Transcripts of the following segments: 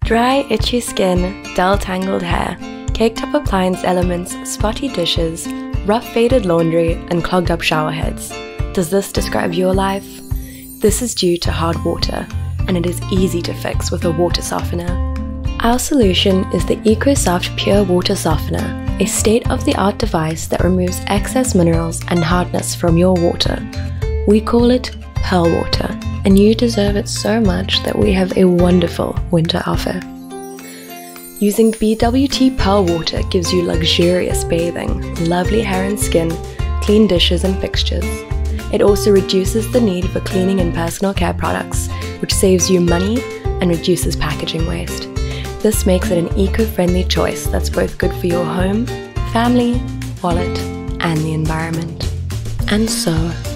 Dry, itchy skin, dull tangled hair, caked up appliance elements, spotty dishes, rough faded laundry, and clogged up shower heads. Does this describe your life? This is due to hard water, and it is easy to fix with a water softener. Our solution is the Ecosoft Pure Water Softener, a state-of-the-art device that removes excess minerals and hardness from your water. We call it Pearl Water, and you deserve it so much that we have a wonderful winter offer. Using BWT Pearl Water gives you luxurious bathing, lovely hair and skin, clean dishes and fixtures. It also reduces the need for cleaning and personal care products, which saves you money and reduces packaging waste. This makes it an eco-friendly choice that's both good for your home, family, wallet, and the environment. And so,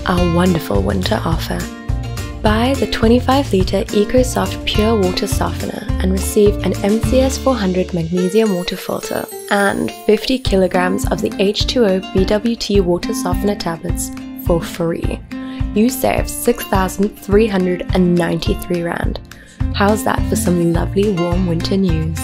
our wonderful winter offer. Buy the 25-litre Ecosoft Pure Water Softener and receive an 𝗪𝘃𝗲𝗄𝗃 magnesium water filter and 50 kilograms of the H2O BWT water softener tablets for free. You save 𝗪𝘃𝗲𝗄𝗃. How's that for some lovely warm winter news?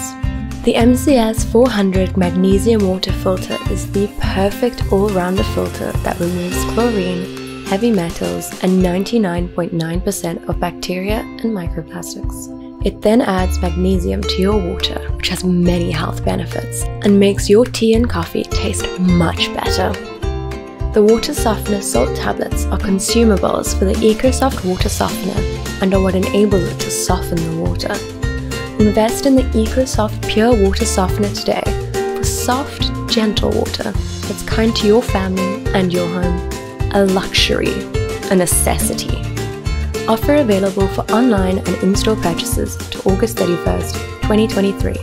The 𝗪𝘃𝗲𝗄𝗃 magnesium water filter is the perfect all-rounder filter that removes chlorine, heavy metals, and 99.9% of bacteria and microplastics. It then adds magnesium to your water, which has many health benefits, and makes your tea and coffee taste much better. The water softener salt tablets are consumables for the Ecosoft Water Softener and are what enables it to soften the water. Invest in the Ecosoft Pure Water Softener today for soft, gentle water that's kind to your family and your home. A luxury, a necessity. Offer available for online and in-store purchases to August 31st, 2023.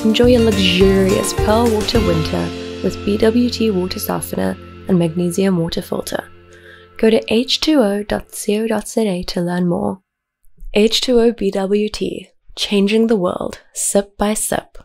Enjoy a luxurious pearl water winter with BWT water softener and magnesium water filter. Go to 𝗪𝗃𝗄𝗿.co.za to learn more. H2O BWT, changing the world, sip by sip.